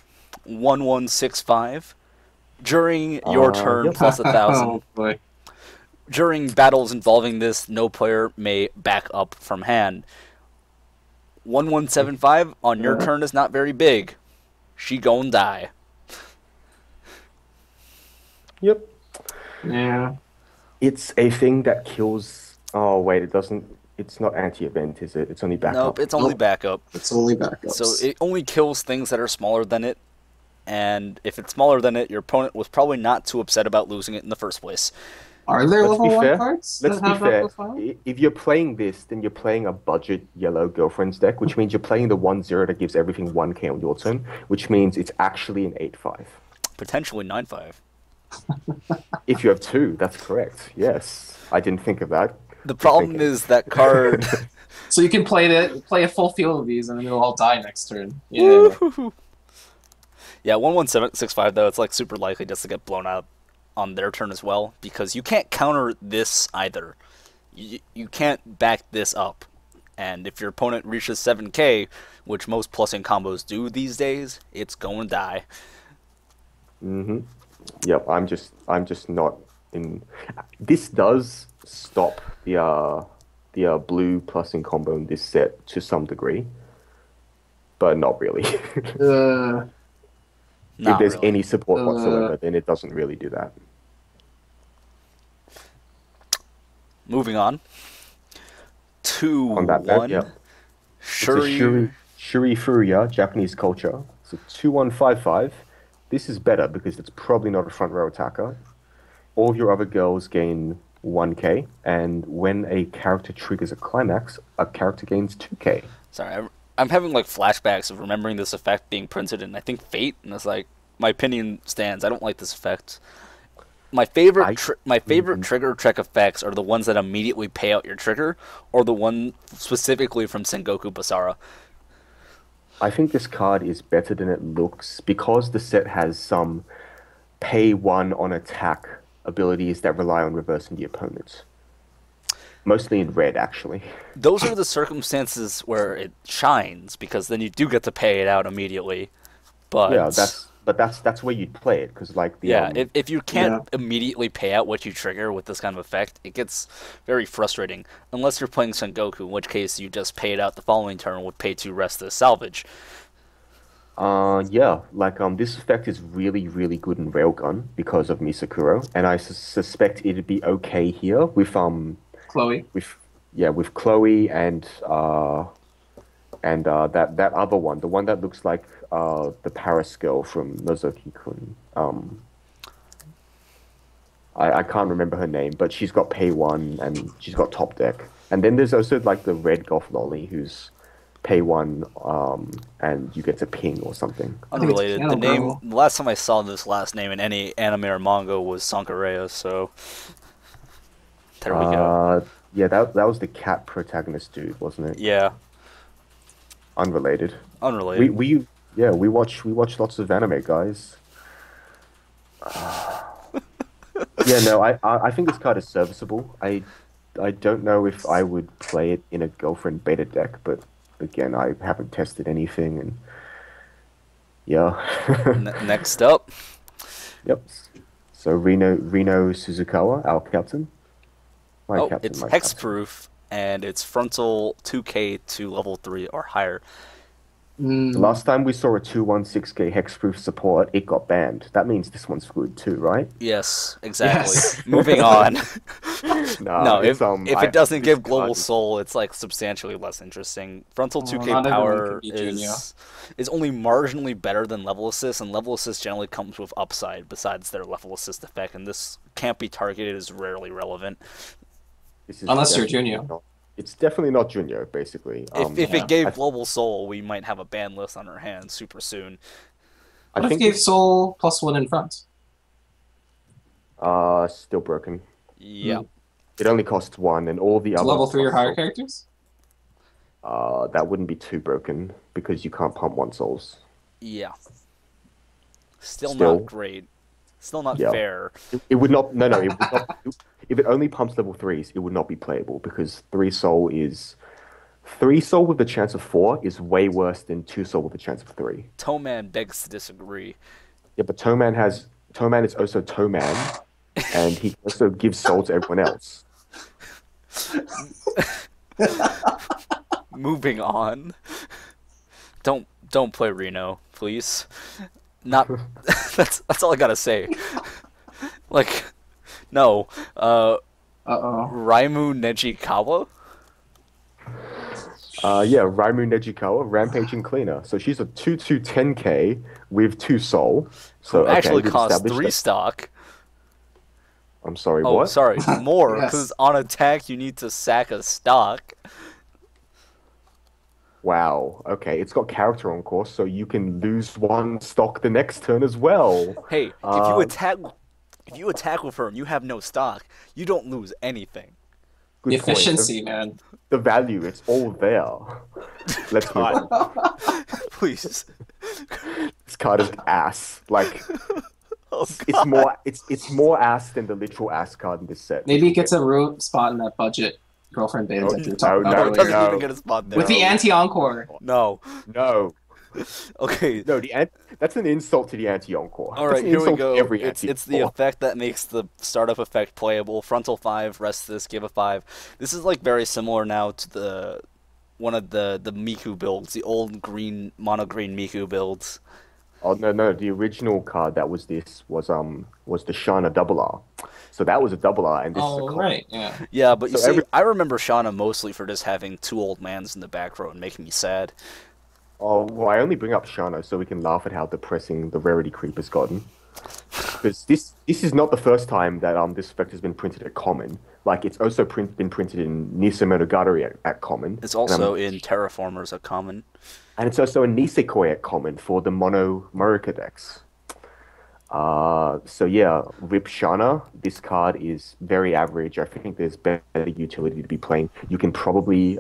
1165. During your turn, plus 1,000. Oh, boy. During battles involving this, no player may back up from hand. 1175 on your turn is not very big. She gon' die. Yep. Yeah. It's a thing that kills. Oh wait, it doesn't. It's not anti-event, is it? It's only backup. Nope, it's only backup. It's only backups. So it only kills things that are smaller than it. And if it's smaller than it, your opponent was probably not too upset about losing it in the first place. Are there Let's level be 1 fair. cards Let's that be have that fair. profile? If you're playing this, then you're playing a budget yellow girlfriend's deck, which means you're playing the 1/0 that gives everything 1k on your turn, which means it's actually an 8/5. Potentially 9/5. If you have 2, that's correct. Yes, I didn't think of that. The problem is that card... So you can play a full field of these, and then they'll all die next turn. Yeah. Yeah, 1165 though, it's like super likely just to get blown out on their turn as well, because you can't counter this either. You can't back this up. And if your opponent reaches 7k, which most plussing combos do these days, it's going to die. Yep, I'm just not in. This does stop the blue plussing combo in this set to some degree, but not really. If there's any support whatsoever, then it doesn't really do that. Moving on. 2-1. On that note, yeah. Shuri Furuya, Japanese culture. So 2155. This is better because it's probably not a front row attacker. All of your other girls gain 1k, and when a character triggers a climax, a character gains 2k. Sorry, I'm having like flashbacks of remembering this effect being printed in, I think, Fate, and it's like, my opinion stands. I don't like this effect. My favorite trigger check effects are the ones that immediately pay out your trigger, or the one specifically from Sengoku Basara. I think this card is better than it looks because the set has some pay one on attack abilities that rely on reversing the opponent. Mostly in red, actually. Those are the circumstances where it shines, because then you do get to pay it out immediately. But yeah, that's where you'd play it because like the if you can't immediately pay out what you trigger with this kind of effect, it gets very frustrating. Unless you're playing Sengoku, in which case you just pay it out the following turn with pay 2 rest as salvage. Yeah, like this effect is really really good in Railgun because of Misakuro, and I suspect it'd be okay here with Chloe. With Chloe and that other one, the one that looks like the Paris girl from Nozoki-kun. I can't remember her name, but she's got pay 1 and she's got top deck. And then there's also like the red golf lolly who's pay 1 and you get to ping or something. Unrelated. The last time I saw this last name in any anime or manga was Sankareya, so there we go. Yeah, that was the cat protagonist dude, wasn't it? Yeah. Unrelated. Unrelated. We watch lots of anime, guys. Yeah, no, I think this card is serviceable. I don't know if I would play it in a girlfriend beta deck, but again, I haven't tested anything, and yeah. Next up. Yep. So Rino Suzukawa, our captain. It's hexproof, and it's frontal 2k to level 3 or higher. The last time we saw a 216k hexproof support, it got banned. That means this one's good too, right? Yes, exactly. Yes. Moving on. No, if it doesn't give Global Soul, it's like substantially less interesting. Frontal 2k power is only marginally better than level assist, and level assist generally comes with upside besides their level assist effect, and this can't be targeted is rarely relevant. Unless you're Junior. It's definitely not Junior, basically. If it gave Global Soul, we might have a ban list on our hands super soon. What if it gave Soul +1 in front? Still broken. Yeah. It only costs 1, and all the other level 3 or higher characters? That wouldn't be too broken because you can't pump 1 souls. Yeah. Still not great. Still not fair. It would not. No. It would not. If it only pumps level 3s, it would not be playable because 3 soul with a chance of 4 is way worse than 2 soul with a chance of 3. Toeman begs to disagree. Yeah, but Toeman is also Toeman, and he also gives soul to everyone else. Moving on. Don't play Reno, please. Not that's all I gotta say. Like, no. Raimu Nejikawa? Yeah, Raimu Nejikawa, Rampaging Cleaner. So she's a 2/10k with 2 soul. So actually costs 3 stock. I'm sorry, what? Oh, sorry, more, because on attack you need to sack a stock. Wow. Okay, it's got character on course, so you can lose 1 stock the next turn as well. Hey, if you attack with her and you have no stock, you don't lose anything. Good efficiency, man. The value, it's all there. Let's move on. Please. This card is ass. Like, it's more ass than the literal ass card in this set. Maybe it gets a root spot in that budget girlfriend beta that you were talking about. It doesn't even get a spot there. With the anti-encore. No. Okay. No, that's an insult to the anti-encore. All right, here we go. It's the effect that makes the startup effect playable. Frontal 5, rest this, give a 5. This is like very similar now to one of the Miku builds, the old mono green Miku builds. Oh no, the original card that was the Shana double R. So that was a double R, and this is a card. Right, yeah. Yeah, but you see, I remember Shana mostly for just having 2 old mans in the back row and making me sad. Oh, well, I only bring up Shana so we can laugh at how depressing the rarity creep has gotten. Because this is not the first time that this effect has been printed at common. Like, it's also been printed in Nisa Monogatari at common. It's also in Terraformers at common. And it's also in Nisekoi at common for the Mono Morika decks. So yeah, Rip Shana, this card is very average. I think there's better utility to be playing. You can probably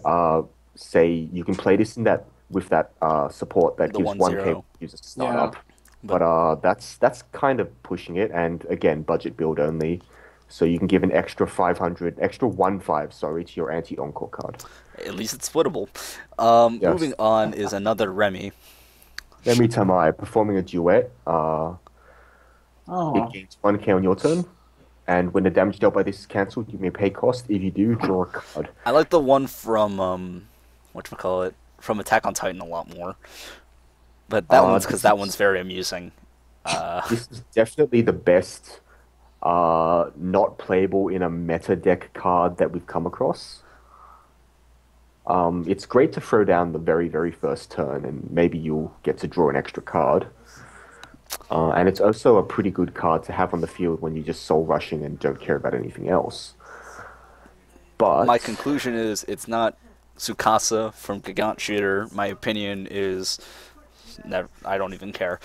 say you can play this in that with that support that The gives one 1k zero. users to start Yeah. up. But But that's kind of pushing it, and again, budget build only. So you can give an extra 500, extra 1/5, sorry, to your anti-encore card. at least it's splittable. Moving Yes. on is another Remy. Every time I performing a duet, it Oh. gains 1k on your turn. And when the damage dealt by this is cancelled, you may pay cost. If you do, draw a card. I like the one from whatchamacallit, from Attack on Titan a lot more. But that one's because This that one's is very amusing. this is definitely the best not playable in a meta deck card that we've come across. It's great to throw down the very, very first turn, and maybe you'll get to draw an extra card. And it's also a pretty good card to have on the field when you're just soul rushing and don't care about anything else. But My conclusion is it's not Tsukasa from Gigant Shooter. My opinion is never, I don't even care.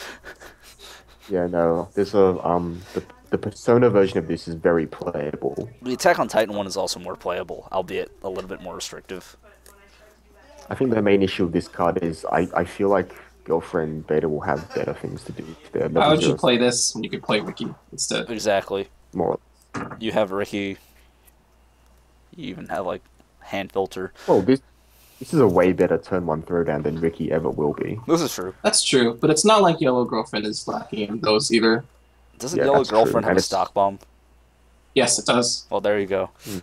yeah, no, there's the Persona version of this is very playable. The Attack on Titan one is also more playable, albeit a little bit more restrictive. I think the main issue with this card is I feel like Girlfriend Beta will have better things to do with their How level would you zero play this when you could play Wiki instead? Exactly. more. You have Ricky. You even have like hand filter. Well, this is a way better turn one throwdown than Ricky ever will be. This is true. That's true, but it's not like Yellow Girlfriend is lacking in those either. Doesn't Yeah, Yellow that's true. Girlfriend have And a it's- stock bomb? Yes, it does. Well, there you go. Hmm.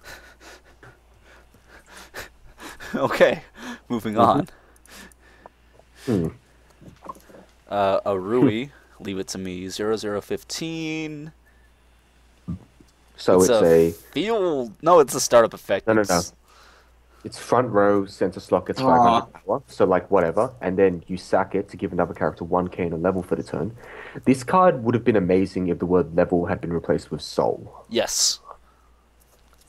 Okay, moving on. Hmm. A Rui, leave it to me. 0015. So it's a field. No, it's a startup effect. No. It's- It's front row, center slot gets 500 power, so like whatever, and then you sack it to give another character 1k and a level for the turn. This card would have been amazing if the word level had been replaced with soul, Yes.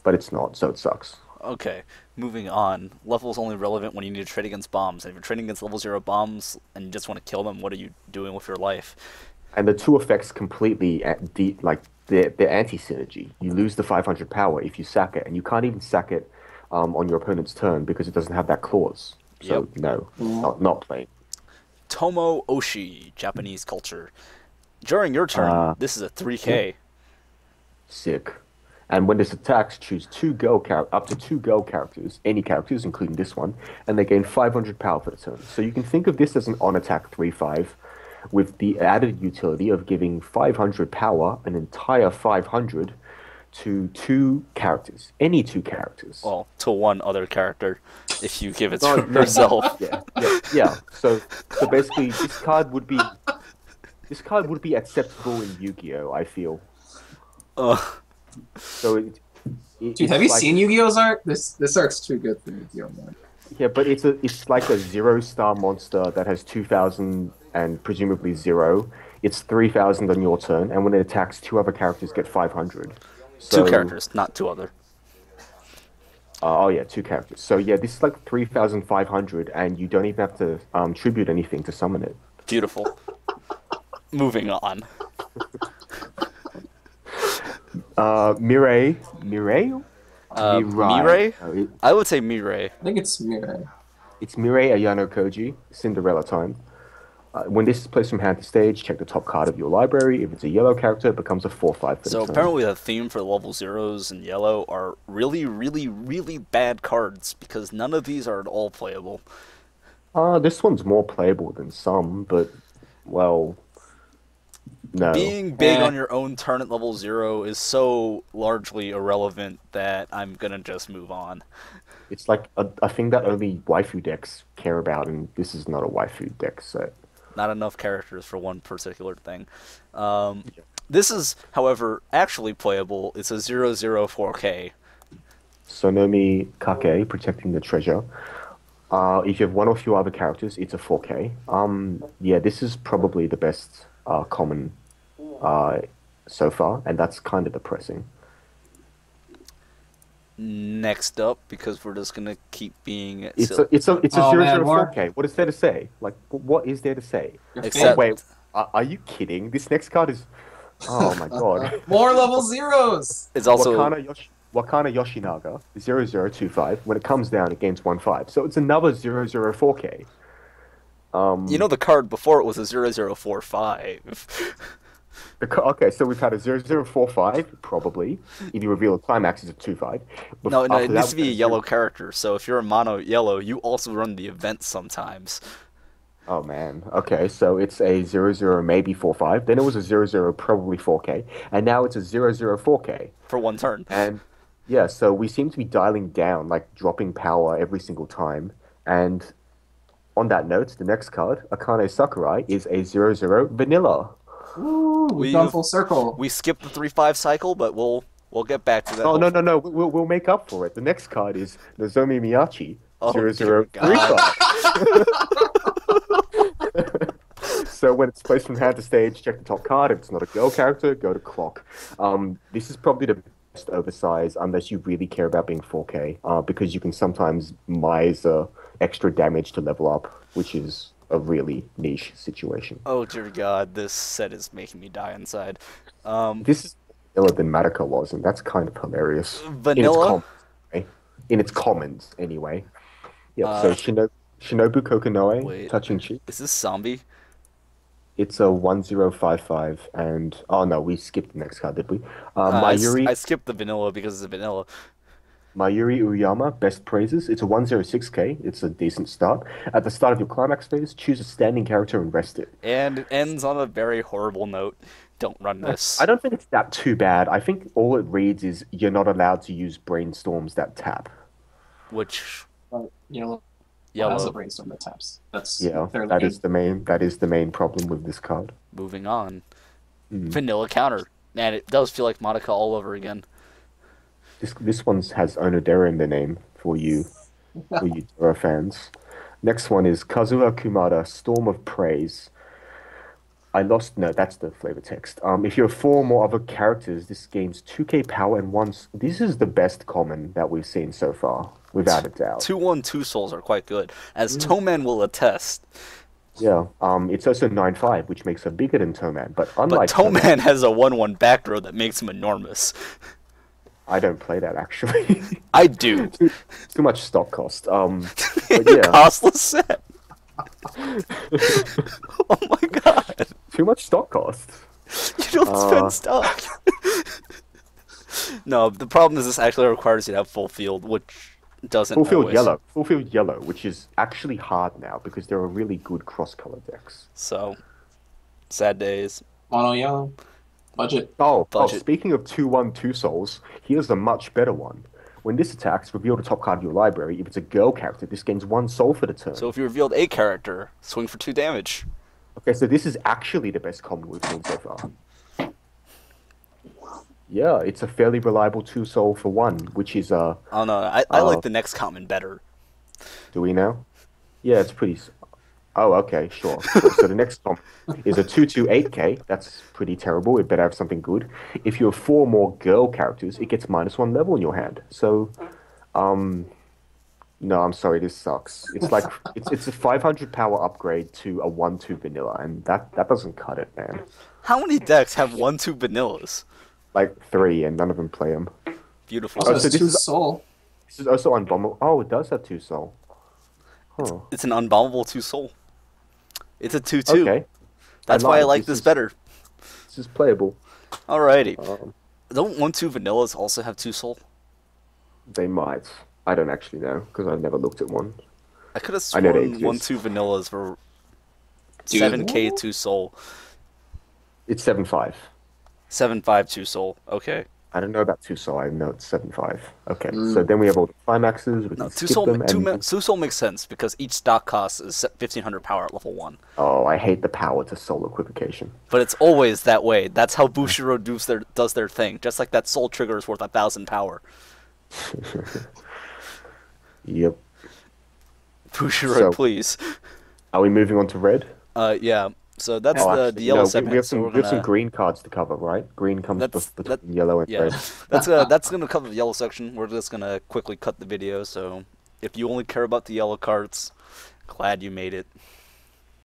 but it's not, so it sucks. Okay, moving on. Level's only relevant when you need to trade against bombs. And if you're trading against level 0 bombs and you just want to kill them, what are you doing with your life? And the two effects completely like they're anti-synergy. You lose the 500 power if you sack it, and you can't even sack it on your opponent's turn because it doesn't have that clause. So Yep. no, not playing. Tomo Oshi, Japanese culture. During your turn, this is a 3k. Sick. And when this attacks, choose up to two girl characters, any characters, including this one, and they gain 500 power for the turn. So you can think of this as an on-attack 3/5, with the added utility of giving 500 power, an entire 500, to two characters, any two characters. Well, to one other character, if you give it No, to yourself. Yeah. So basically, this card would be acceptable in Yu-Gi-Oh, I feel. So Dude, have you seen Yu-Gi-Oh's art? This art's too good for Yu-Gi-Oh, man. Yeah, but it's like a 0-star monster that has 2,000 and presumably 0. It's 3,000 on your turn, and when it attacks, two other characters get 500. So, Two characters, not two other. Oh yeah, two characters. So yeah, this is like 3,500, and you don't even have to tribute anything to summon it. Beautiful. Moving on. Mirai? Mirai? No, I would say Mirai. I think it's Mirai. it's Mirai Ayano Koji, Cinderella time. When this is placed from hand to stage, check the top card of your library. If it's a yellow character, it becomes a 4/5 for So the turn. apparently the theme for level zeros in yellow are really, really, really bad cards because none of these are at all playable. This one's more playable than some, but, well, no. Being big on your own turn at level 0 is so largely irrelevant that I'm gonna just move on. It's like a thing that only waifu decks care about, and this is not a waifu deck set. Not enough characters for one particular thing. This is, however, actually playable. It's a 004K. Sonomi Kake, Protecting the Treasure. If you have one or few other characters, it's a 4K. Yeah, this is probably the best common so far, and that's kind of depressing. Next up, because we're just gonna keep being It's silly. a Oh, man, 004K. What is there to say? Like, what is there to say? Your Except- Oh, wait, are you kidding? This next card is Oh my god. More level zeros! It's also Wakana Yoshinaga 0025. When it comes down, it gains 1/5. So it's another 004K. you know the card before it was a 0045. Okay, so we've had a 0045, probably. If you reveal a climax, it's a 2/5. No, After it that, needs to be a we had yellow character. So if you're a mono yellow, you also run the events sometimes. Oh man. Okay, so it's a 00 maybe 4/5. Then it was a 00 probably 4K. And now it's a 004K. For one turn. And yeah, so we seem to be dialing down, like dropping power every single time. And on that note, the next card, Akane Sakurai, is a 00 vanilla. Ooh, we've gone full circle. We skipped the 3/5 cycle, but we'll get back to that. Oh, no. We'll make up for it. The next card is Nozomi Miyachi, Oh, 0035. So when it's placed from hand to stage, check the top card. If it's not a girl character, go to clock. This is probably the best oversize unless you really care about being 4K, because you can sometimes miser extra damage to level up, which is a really niche situation. Oh dear God, this set is making me die inside. This is vanilla than Madoka was, and that's kind of hilarious. Vanilla? In its commons, anyway. Yep, so Shinobu Kokonoe, wait. Touching Cheek. Is this zombie? It's a 1055, and oh no, we skipped the next card, did we? I Mayuri skipped the vanilla because it's vanilla. Mayuri Uyama, Best Praises. It's a 106K. It's a decent start. At the start of your climax phase, choose a standing character and rest it. And it ends on a very horrible note. Don't run this. I don't think it's that too bad. I think all it reads is you're not allowed to use brainstorms that tap. Which Yellow has a yellow. brainstorm that taps. That's Yeah, fairly that good. is the main problem with this card. Moving on. Vanilla counter. Man, it does feel like Madoka all over again. This one has Onodera in the name for you Dora fans. Next one is Kazuha Kumada, Storm of Praise. No, that's the flavor text. If you have 4 or more other characters, this gains 2K power and once. This is the best common that we've seen so far, without a doubt. 2/1 2 souls are quite good, as Toman will attest. Yeah. It's also 9/5, which makes her bigger than Toman. But But unlike Toman has a 1/1 back row that makes him enormous. I don't play that actually. I do. Too much stock cost. But yeah, Costless set. Oh my God. too much stock cost. You don't spend stock. No, the problem is this actually requires you to have full field, which doesn't always. Full field yellow, which is actually hard now because there are really good cross-color decks. So, sad days. Mono yellow. Budget. Budget. Speaking of 2/1 2 souls, here's a much better one. When this attacks, reveal the top card of your library. If it's a girl character, this gains 1 soul for the turn. So if you revealed a character, swing for 2 damage. Okay, so this is actually the best common we've seen so far. Yeah, it's a fairly reliable 2 soul for 1, which is Oh no, I like the next common better. Do we now? Yeah, it's pretty. Oh, okay, sure. So the next comp is a 2/8K. That's pretty terrible. It better have something good. If you have 4 more girl characters, it gets -1 level in your hand. So, no, I'm sorry, this sucks. It's like it's a 500 power upgrade to a 1/2 vanilla, and that doesn't cut it, man. How many decks have 1/2 vanillas? Like 3, and none of them play them. Beautiful. Also, so it's this 2 is- soul. This is also unbombable. Oh, it does have 2 soul. Huh. It's an unbombable 2 soul. It's a 2/2. Okay. That's why I like this better. This is playable. Alrighty. Um, Don't 1/2 vanillas also have 2 soul? They might. I don't actually know because I've never looked at one. I could have I know they sworn exist. 1/2 vanillas were Dude. 7K 2 soul. It's 7/5. 7/5 2 soul. Okay. I don't know about 2 soul. I know it's 7/5. Okay, so then we have all the climaxes. We No, can 2 skip soul. them. And... 2 soul makes sense because each stock cost is 1500 power at level 1. Oh, I hate the power to soul equivocation. But it's always that way. That's how Bushiro does their thing. Just like that soul trigger is worth 1000 power. Yep. Bushiro, So- please. Are we moving on to red? Yeah. So that's Oh, the actually, yellow no, segment. we have so some we're we have some gonna- green cards to cover, right? Green comes between yellow and Yeah, red. that's gonna cover the yellow section. We're just gonna quickly cut the video. So if you only care about the yellow cards, glad you made it.